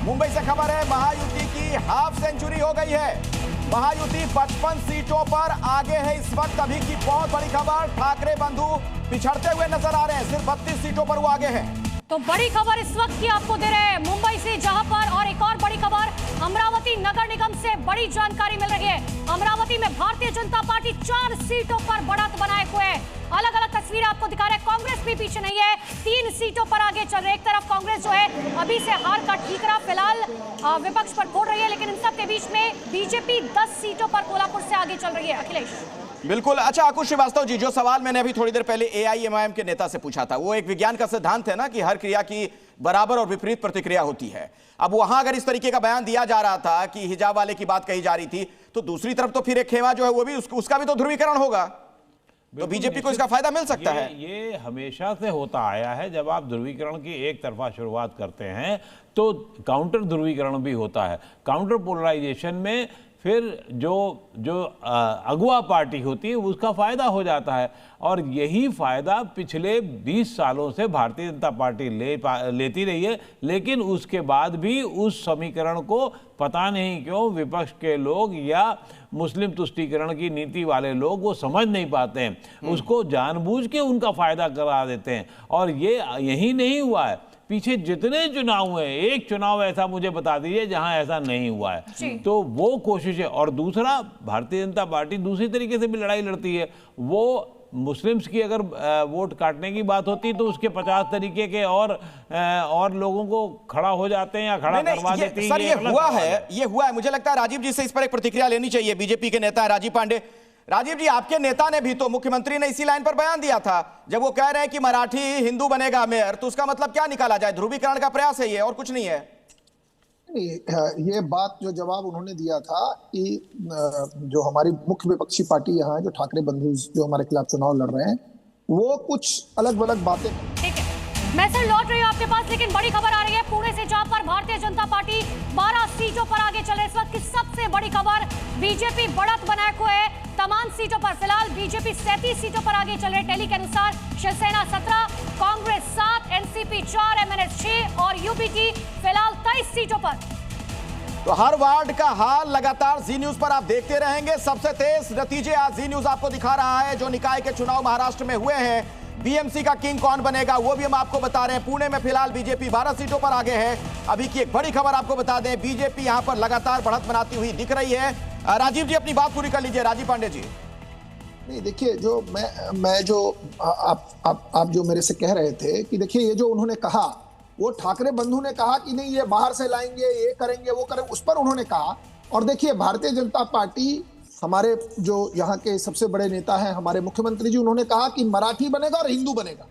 मुंबई से खबर है, महायुति की हाफ सेंचुरी हो गई है। महायुति 55 सीटों पर आगे है इस वक्त। अभी की बहुत बड़ी खबर, ठाकरे बंधु पिछड़ते हुए नजर आ रहे हैं, सिर्फ 32 सीटों पर वो आगे हैं। तो बड़ी खबर इस वक्त की आपको दे रहे हैं मुंबई से, जहां पर और एक और बड़ी खबर अमरावती नगर निगम से बड़ी जानकारी मिल रही है। अमरावती में भारतीय जनता पार्टी 4 सीटों पर बढ़त बनाए हुए है। अलग अलग तस्वीरें आपको दिखा रहे हैं। कांग्रेस भी पीछे नहीं है, 3 सीटों पर आगे चल रहे। एक तरफ कांग्रेस जो है अभी से हार का ठीकरा फिलहाल विपक्ष पर फोड़ रही है, लेकिन इन सब के बीच में बीजेपी 10 सीटों पर कोल्हापुर से आगे चल रही है। अखिलेश बिल्कुल। अच्छा अंकुश श्रीवास्तव जी, जो सवाल मैंने अभी थोड़ी देर पहले एआईएमआईएम के नेता से पूछा था, वो एक विज्ञान का सिद्धांत है ना कि हर क्रिया की बराबर और विपरीत प्रतिक्रिया होती है। अब वहां अगर इस तरीके का बयान दिया जा रहा था कि हिजाब वाले की बात कही जा रही थी, तो दूसरी तरफ तो फिर एक खेमा जो है वो भी उसका भी तो ध्रुवीकरण होगा, तो बीजेपी को इसका फायदा मिल सकता है। ये हमेशा से होता आया है। जब आप ध्रुवीकरण की एक तरफा शुरुआत करते हैं तो काउंटर ध्रुवीकरण भी होता है। काउंटर पोलराइजेशन में फिर जो अगुआ पार्टी होती है उसका फायदा हो जाता है, और यही फायदा पिछले 20 सालों से भारतीय जनता पार्टी लेती रही है। लेकिन उसके बाद भी उस समीकरण को पता नहीं क्यों विपक्ष के लोग या मुस्लिम तुष्टीकरण की नीति वाले लोग वो समझ नहीं पाते हैं, उसको जानबूझ के उनका फायदा करा देते हैं। और ये यही नहीं हुआ है, पीछे जितने चुनाव हुए, एक चुनाव ऐसा मुझे बता दीजिए जहां ऐसा नहीं हुआ है। तो वो कोशिश है। और दूसरा, भारतीय जनता पार्टी दूसरी तरीके से भी लड़ाई लड़ती है। वो मुस्लिम्स की अगर वोट काटने की बात होती तो उसके 50 तरीके के और लोगों को खड़ा हो जाते हैं या खड़ा करवा देते हैं। सर ये हुआ है। मुझे लगता है राजीव जी से इस पर एक प्रतिक्रिया लेनी चाहिए। बीजेपी के नेता है राजीव पांडे। राजीव जी, आपके नेता ने भी तो, मुख्यमंत्री ने इसी लाइन पर बयान दिया था, जब वो कह रहे हैं कि मराठी हिंदू बनेगा मेयर, तो उसका मतलब क्या निकाला जाए? ध्रुवीकरण का प्रयास है ये, और कुछ नहीं है। ये बात जो जवाब उन्होंने दिया था कि जो हमारी मुख्य विपक्षी पार्टी यहाँ है, जो ठाकरे बंधु जो हमारे खिलाफ चुनाव लड़ रहे हैं, वो कुछ अलग अलग बातें। ठीक है, मैं सर लौट रही हूँ आपके पास, लेकिन बड़ी खबर आ रही है पुणे से, जहां पर भारतीय जनता पार्टी 12 सीटों पर आगे चल रही है। इस वक्त की सबसे बड़ी खबर, बीजेपी बढ़त बनाए हुए है तमाम सीटों पर। फिलहाल बीजेपी 37 सीटों पर आगे चल रहे। टेली के अनुसार शिवसेना 17, कांग्रेस 7, एनसीपी 4, एमएनएस 6 और यूपीटी फिलहाल 23 सीटों पर। तो हर वार्ड का हाल लगातार जी न्यूज पर आप देखते रहेंगे। सबसे तेज नतीजे आज जी न्यूज आपको दिखा रहा है। जो निकाय के चुनाव महाराष्ट्र में हुए हैं, बीएमसी का किंग कौन बनेगा वो भी हम आपको बता रहे हैं। पुणे में फिलहाल बीजेपी 12 सीटों पर आगे है। अभी की एक बड़ी खबर आपको बता दें, बीजेपी यहां पर लगातार बढ़त बनाती हुई दिख रही है। राजीव जी अपनी बात पूरी कर लीजिए। राजीव पांडे जी। नहीं, देखिए, जो मैं जो आप जो मेरे से कह रहे थे कि देखिए, ये जो उन्होंने कहा, वो ठाकरे बंधु ने कहा कि नहीं ये बाहर से लाएंगे, ये करेंगे, वो करेंगे, उस पर उन्होंने कहा। और देखिए, भारतीय जनता पार्टी, हमारे जो यहाँ के सबसे बड़े नेता हैं, हमारे मुख्यमंत्री जी, उन्होंने कहा कि मराठी बनेगा और हिंदू बनेगा।